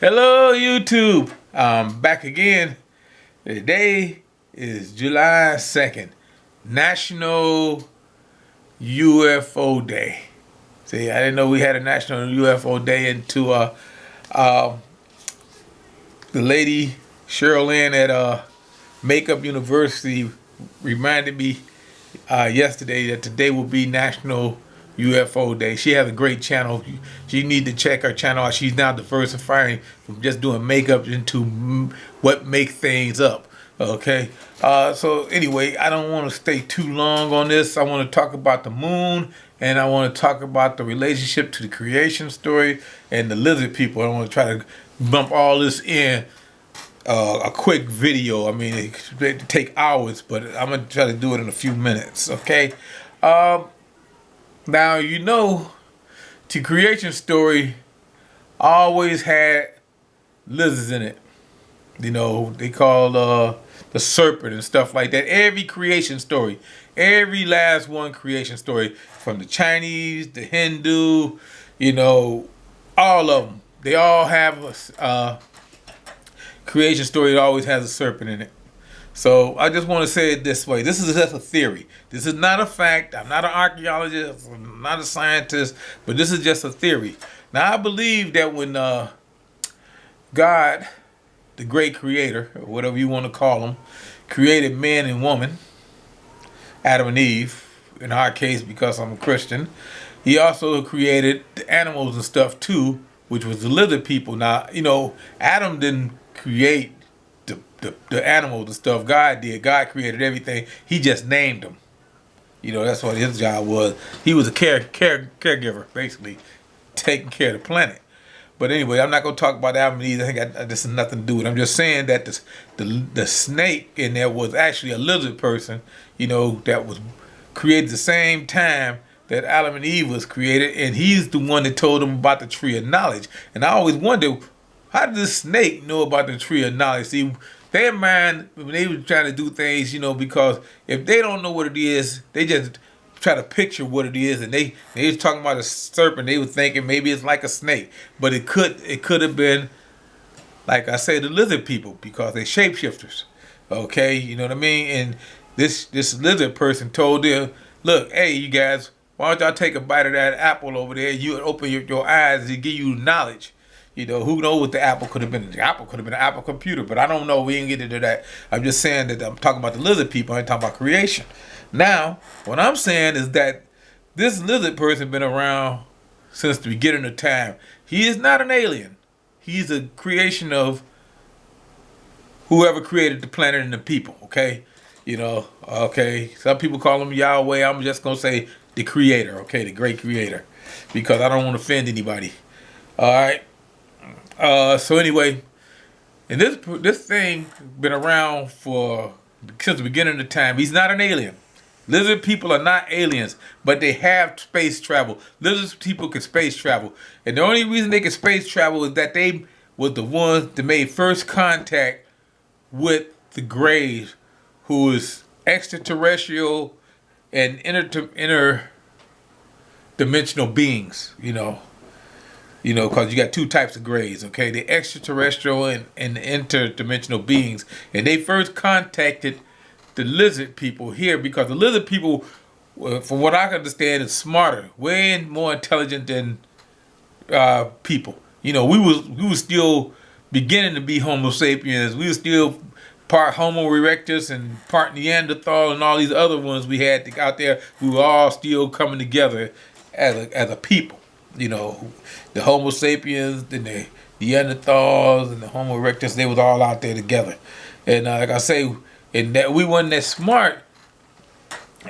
Hello, YouTube. I'm back again. Today is July 2nd, National UFO Day. See, I didn't know we had a National UFO Day until the lady Cheryl Lynn at Makeup University reminded me yesterday that today will be National UFO Day. She has a great channel. You need to check her channel out. She's now diversifying from just doing makeup into what makes things up. Okay. So anyway, I don't want to stay too long on this. I want to talk about the moon, and I want to talk about the relationship to the creation story and the lizard people. I want to try to bump all this in a quick video. I mean, it could take hours, but I'm gonna try to do it in a few minutes. Okay. Now, the creation story always had lizards in it. They call the serpent and stuff like that. Every creation story, every last one creation story, from the Chinese, the Hindu, all of them. They all have a creation story that always has a serpent in it. So I just want to say it this way. This is just a theory. This is not a fact. I'm not an archaeologist. I'm not a scientist. But this is just a theory. Now, I believe that when God, the great creator, or whatever you want to call him, created man and woman, Adam and Eve, in our case because I'm a Christian, he also created the animals and stuff too, which was the lizard people. Now, Adam didn't create the animals and stuff. God did. God created everything. He just named them. That's what his job was. He was a caregiver, basically, taking care of the planet. But anyway, I'm not going to talk about Adam and Eve. I think this has nothing to do with it. I'm just saying that the snake in there was actually a lizard person, that was created the same time that Adam and Eve was created, and he's the one that told them about the tree of knowledge. And I always wonder, how did the snake know about the tree of knowledge? See, their mind, when they were trying to do things, because if they don't know what it is, they just try to picture what it is, and they was talking about a serpent. They were thinking maybe it's like a snake, but it could have been, like I say, the lizard people, because they're shapeshifters. Okay, you know what I mean? And this lizard person told them, look, hey, you guys, why don't y'all take a bite of that apple over there? You open your eyes and give you knowledge. Who knows what the apple could have been? The apple could have been an Apple computer, but I don't know. We didn't get into that. I'm just saying that I'm talking about the lizard people. I ain't talking about creation. Now, what I'm saying is that this lizard person been around since the beginning of time. He is not an alien. He's a creation of whoever created the planet and the people, okay? Okay. Some people call him Yahweh. I'm just going to say the creator, okay? The great creator, because I don't want to offend anybody. All right? So anyway, and this thing been around since the beginning of time. He's not an alien. Lizard people are not aliens, but they have space travel. Lizard people can space travel, and the only reason they can space travel is that they was the ones that made first contact with the Greys, who is extraterrestrial and interdimensional beings. Because you got two types of Greys, okay? The extraterrestrial and the interdimensional beings. And they first contacted the lizard people here because the lizard people, from what I can understand, is smarter, way more intelligent than people. We was still beginning to be Homo sapiens. We were still part Homo erectus and part Neanderthal and all these other ones we had out there. We were all still coming together as a people. The Homo sapiens, and the Neanderthals, and the Homo erectus, they was all out there together. And like I say, and that we wasn't as smart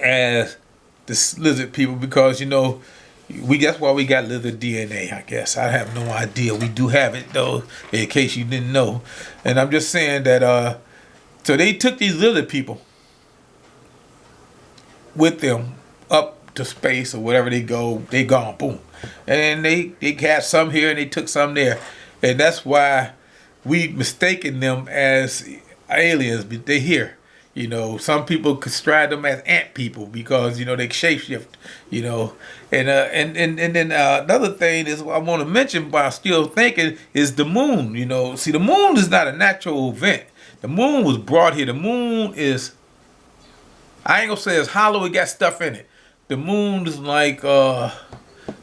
as the lizard people because, that's why we got lizard DNA, I guess. I have no idea. We do have it, though, in case you didn't know. And I'm just saying that, so they took these lizard people with them up to space or wherever they go, they gone, boom. And they had some here and they took some there. And that's why we mistaken them as aliens, but they here. You know, some people describe them as ant people because you know they shapeshift. You know, and then another thing is I want to mention while still thinking is the moon. You know, see the moon is not a natural event. The moon was brought here. The moon is, I ain't gonna say it's hollow. It got stuff in it. The moon is like the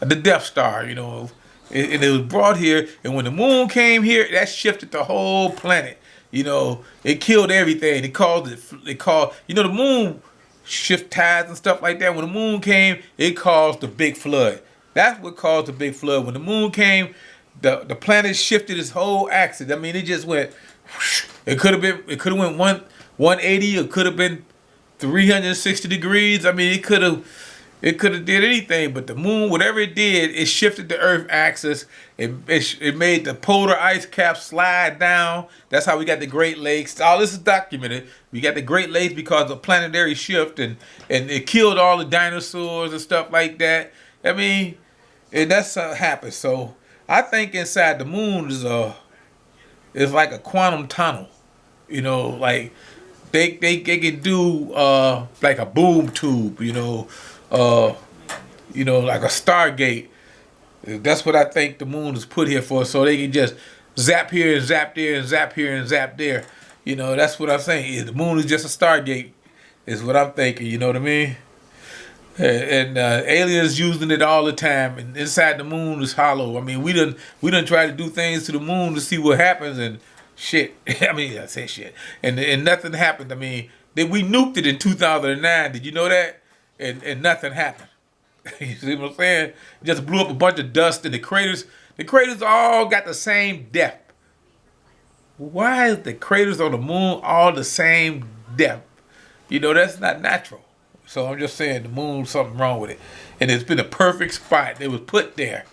Death Star. You know, and it was brought here. And when the moon came here, that shifted the whole planet. You know, it killed everything. It caused it. It caused, you know, the moon shift tides and stuff like that. When the moon came, it caused the big flood. That's what caused the big flood. When the moon came, the planet shifted its whole axis. I mean, it just went. It could have been. It could have went 180. It could have been 360 degrees. I mean, it could have. It could have did anything, but the moon, whatever it did, it shifted the Earth axis. It made the polar ice cap slide down. That's how we got the Great Lakes. All this is documented. We got the Great Lakes because of planetary shift, and it killed all the dinosaurs and stuff like that. I mean, and that's how it happened. So I think inside the moon is like a quantum tunnel. You know, like they can do like a boom tube. You know, like a Stargate. That's what I think the moon is put here for, so they can just zap here and zap there and zap here and zap there. You know, that's what I'm saying. The moon is just a Stargate, is what I'm thinking. You know what I mean? And aliens using it all the time, and inside the moon is hollow. I mean, we done try to do things to the moon to see what happens, and shit. I mean, I say shit, and nothing happened. I mean, we nuked it in 2009. Did you know that? And nothing happened. You see what I'm saying? It just blew up a bunch of dust, and the craters all got the same depth. Why is the craters on the moon all the same depth? You know, that's not natural. So I'm just saying the moon's something wrong with it. And it's been a perfect spot. It was put there.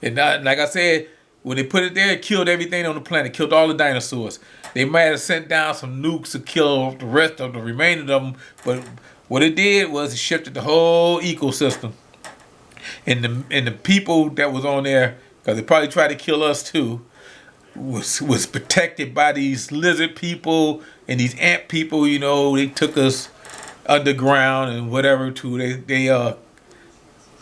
And like I said, when they put it there, it killed everything on the planet, killed all the dinosaurs. They might have sent down some nukes to kill the rest of the remainder of them, but what it did was it shifted the whole ecosystem. And the people that was on there, because they probably tried to kill us too, was protected by these lizard people and these ant people. You know, they took us underground and whatever to they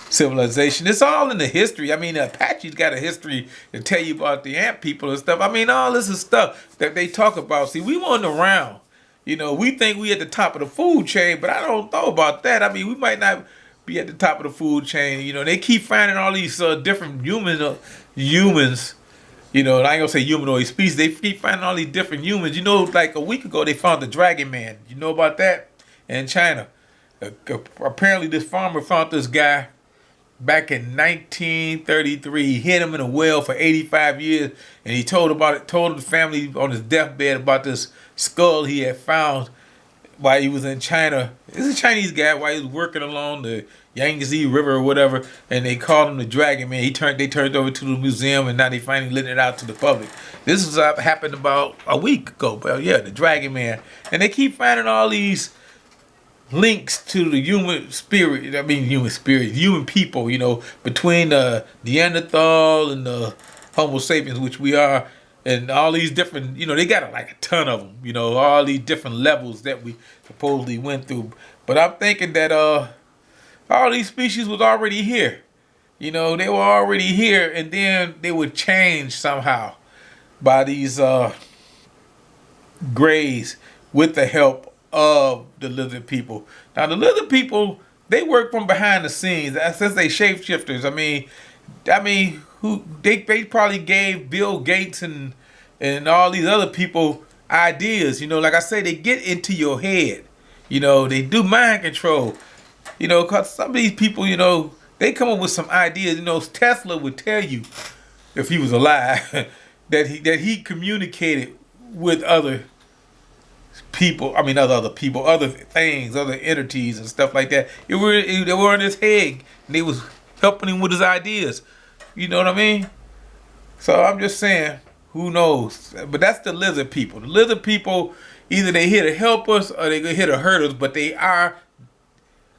civilization. It's all in the history. I mean, the Apache's got a history to tell you about the ant people and stuff. I mean, all this is stuff that they talk about. See, we weren't around. You know, we think we at the top of the food chain, but I don't know about that. I mean, we might not be at the top of the food chain. You know, they keep finding all these different humans. You know, I ain't gonna say humanoid species. They keep finding all these different humans. You know, like a week ago, they found the Dragon Man. You know about that? In China. Apparently, this farmer found this guy back in 1933. He hid him in a well for 85 years, and he told the family on his deathbed about this skull he had found while he was in China. This is a Chinese guy while he was working along the Yangtze River or whatever, and they called him the Dragon Man. They turned over to the museum, and now they finally letting it out to the public. This was happened about a week ago. Well, yeah, the Dragon Man, and they keep finding all these links to the human spirit. I mean, human people. You know, between the Neanderthal and the Homo sapiens, which we are. And all these different, you know, they got like a ton of them, you know, all these different levels that we supposedly went through. But I'm thinking that all these species was already here. You know, they were already here, and then they were changed somehow by these grays with the help of the lizard people. Now, the lizard people, they work from behind the scenes. Since they shapeshifters, I mean, who they probably gave Bill Gates and all these other people ideas. You know, like I say, they get into your head. You know, they do mind control. You know, because some of these people, you know, they come up with some ideas. You know, Tesla would tell you, if he was alive, that he communicated with other people. I mean, other people, other things, other entities and stuff like that. They were in his head, and they was helping him with his ideas. You know what I mean? So I'm just saying, who knows? But that's the lizard people. The lizard people, either they here to help us or they here to hurt us, but they are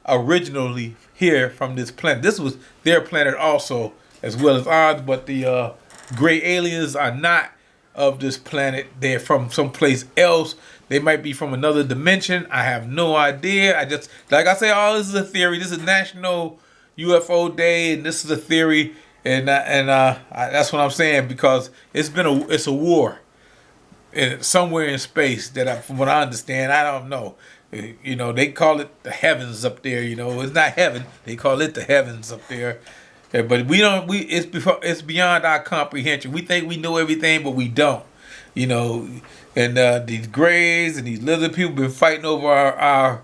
originally here from this planet. This was their planet also, as well as ours, but the gray aliens are not of this planet. They're from someplace else. They might be from another dimension. I have no idea. I just, like I say, oh, this is a theory. This is National UFO Day, and this is a theory, and that's what I'm saying, because it's a war somewhere in space that, from what I understand, I don't know. You know, they call it the heavens up there. You know, it's not heaven. They call it the heavens up there. Yeah, but it's beyond our comprehension. We think we know everything, but we don't. You know, and these Greys and these lizard people been fighting over our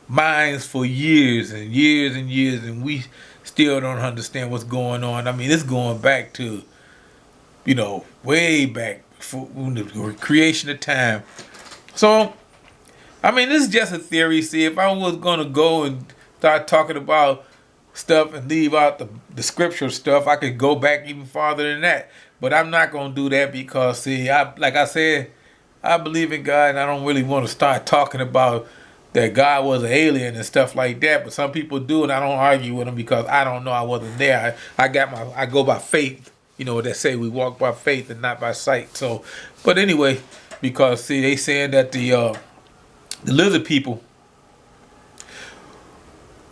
minds for years and years and years, and we still don't understand what's going on. I mean, it's going back to, you know, way back for the creation of time. So, I mean, this is just a theory. See, if I was going to go and start talking about stuff and leave out the scripture stuff, I could go back even farther than that. But I'm not going to do that because, see, like I said, I believe in God, and I don't really want to start talking about that God was an alien and stuff like that. But some people do, and I don't argue with them because I don't know. I wasn't there. I go by faith. You know, they say we walk by faith and not by sight. So, but anyway, because, see, they saying that the lizard people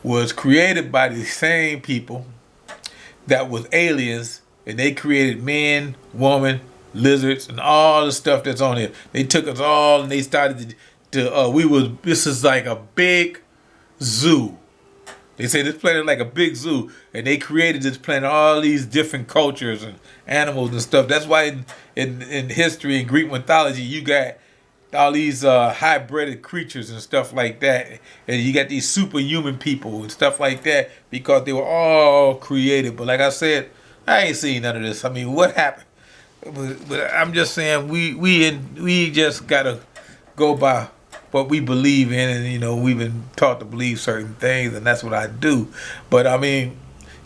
was created by the same people that was aliens, and they created man, woman, lizards, and all the stuff that's on here. They took us all and they started this is like a big zoo. They say this planet is like a big zoo, and they created this planet, all these different cultures and animals and stuff. That's why in history and Greek mythology, you got all these hybrided creatures and stuff like that, and you got these superhuman people and stuff like that, because they were all created. But like I said, I ain't seen none of this. I mean, what happened? But I'm just saying, we just gotta go by what we believe in, and you know, we've been taught to believe certain things, and that's what I do. But I mean,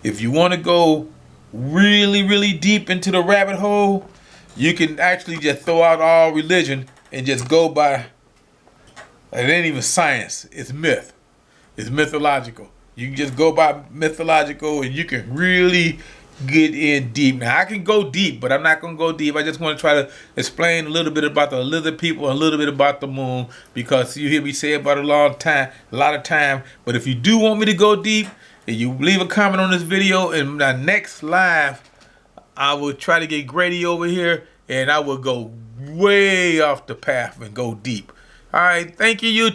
if you want to go really, really deep into the rabbit hole, you can actually just throw out all religion and just go by, it ain't even science, it's myth. It's mythological. You can just go by mythological, and you can really get in deep. Now, I can go deep, but I'm not going to go deep. I just want to try to explain a little bit about the lizard people, a little bit about the moon, because you hear me say about a lot of time. But if you do want me to go deep, and you leave a comment on this video, in my next live, I will try to get Grady over here, and I will go way off the path and go deep. All right, thank you, YouTube.